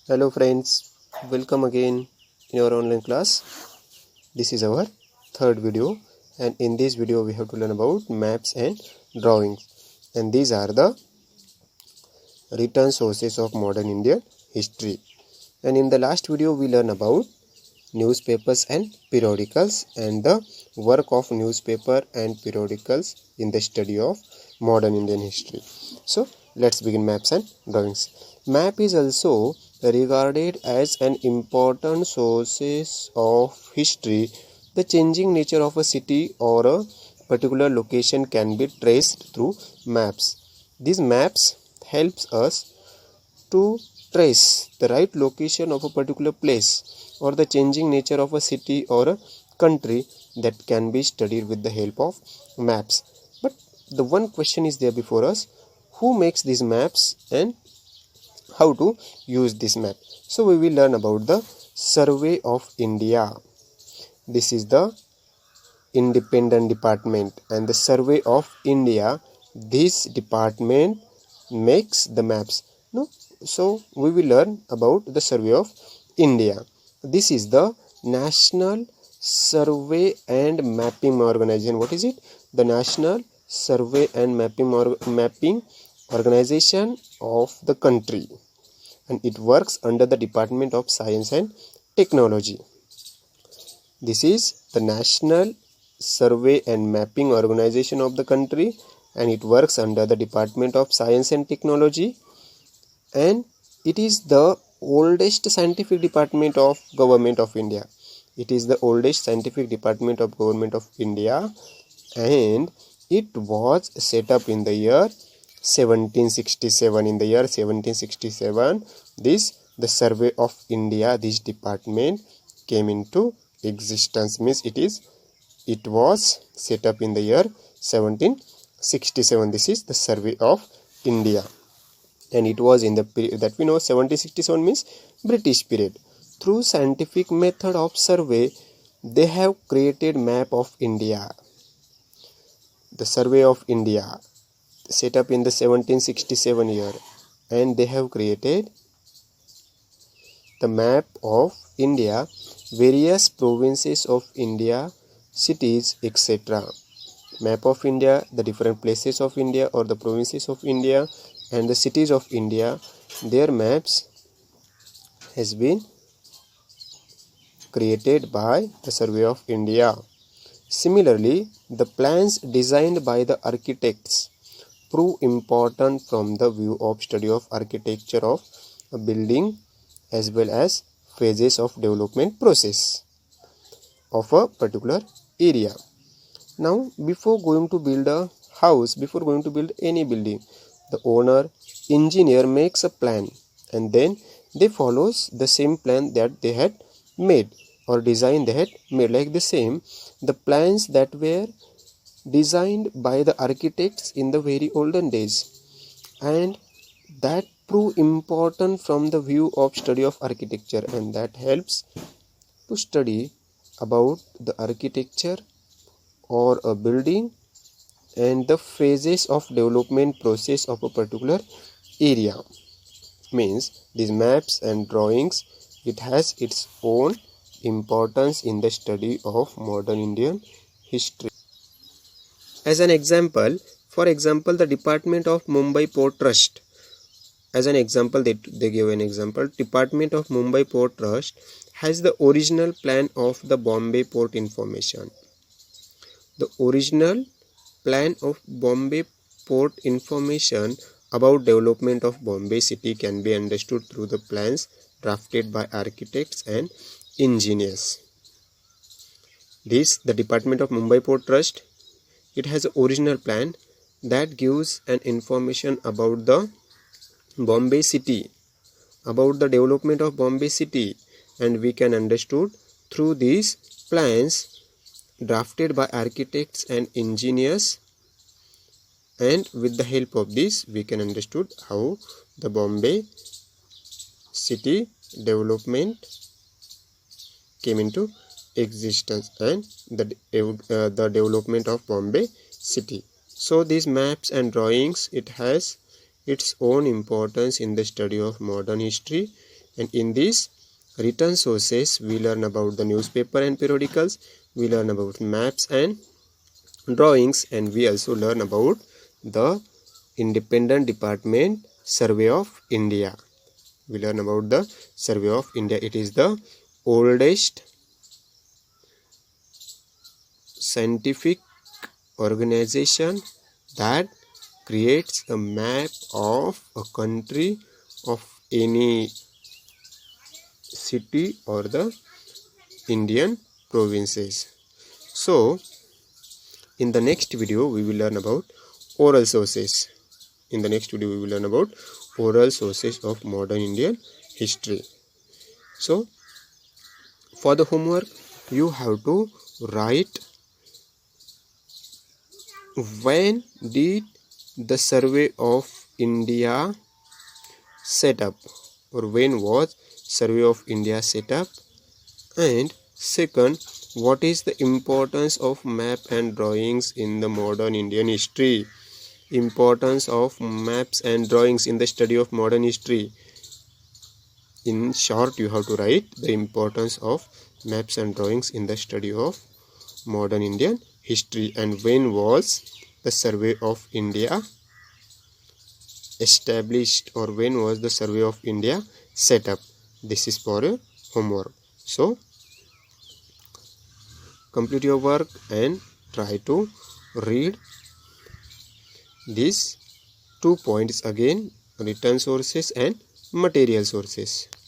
Hello friends, welcome again in our online class. This is our third video, and in this video we have to learn about maps and drawings, and these are the written sources of modern Indian history. And in the last video we learned about newspapers and periodicals and the work of newspaper and periodicals in the study of modern Indian history. So let's begin maps and drawings. Map is also regarded as an important source of history. The changing nature of a city or a particular location can be traced through maps. These maps helps us to trace the right location of a particular place or the changing nature of a city or a country that can be studied with the help of maps. But the one question is there before us: who makes these maps and how to use this map? So we will learn about the Survey of India. This is the independent department, and the Survey of India, this department makes the maps. No, so we will learn about the Survey of India. This is the National Survey and Mapping Organization. What is it? The National Survey and Mapping Organization of the country, and it works under the Department of Science and Technology. This is the National Survey and Mapping Organization of the country, and it works under the Department of Science and Technology, and it is the oldest scientific department of Government of India. It is the oldest scientific department of Government of India, and it was set up in the year 1767. In the year 1767, the Survey of India, this department came into existence. Means it was set up in the year 1767. This is the Survey of India, and it was in the period that we know. 1767 means British period. Through scientific method of survey, they have created map of India. The Survey of India set up in the 1767 year, and they have created the map of India, various provinces of India, cities, etc. Map of India, the different places of India or the provinces of India and the cities of India, their maps has been created by the Survey of India. Similarly, the plans designed by the architects prove important from the view of study of architecture of a building as well as phases of development process of a particular area. Now, before going to build a house, before going to build any building, the owner, engineer makes a plan, and then they follows the same plan that they had made or design they had made. Like the same, the plans that were designed by the architects in the very olden days, and that prove important from the view of study of architecture, and that helps to study about the architecture or a building and the phases of development process of a particular area. Means these maps and drawings, it has its own importance in the study of modern Indian history. As an example, for example, the Department of Mumbai Port Trust. As an example, they give an example. Department of Mumbai Port Trust has the original plan of the Bombay Port Information. The original plan of Bombay Port Information about development of Bombay city can be understood through the plans drafted by architects and engineers. The Department of Mumbai Port Trust, it has an original plan that gives an information about the Bombay city, about the development of Bombay city, and we can understood through these plans drafted by architects and engineers, and with the help of this we can understood how the Bombay city development came into existence and the development of Bombay city. So these maps and drawings, it has its own importance in the study of modern history. And in this written sources, we learn about the newspaper and periodicals, we learn about maps and drawings, and we also learn about the Independent Department Survey of India. We learn about the Survey of India. It is the oldest scientific organization that creates a map of a country, of any city or the Indian provinces. So in the next video we will learn about oral sources. In the next video we will learn about oral sources of modern Indian history. So for the homework, you have to write when did the Survey of India set up, or when was Survey of India set up, and second, what is the importance of map and drawings in the modern Indian history. Importance of maps and drawings in the study of modern history. In short, you have to write the importance of maps and drawings in the study of modern Indian history, and when was the Survey of India established, or when was the Survey of India set up. This is for your homework. So complete your work and try to read these 2 points again: written sources and material sources.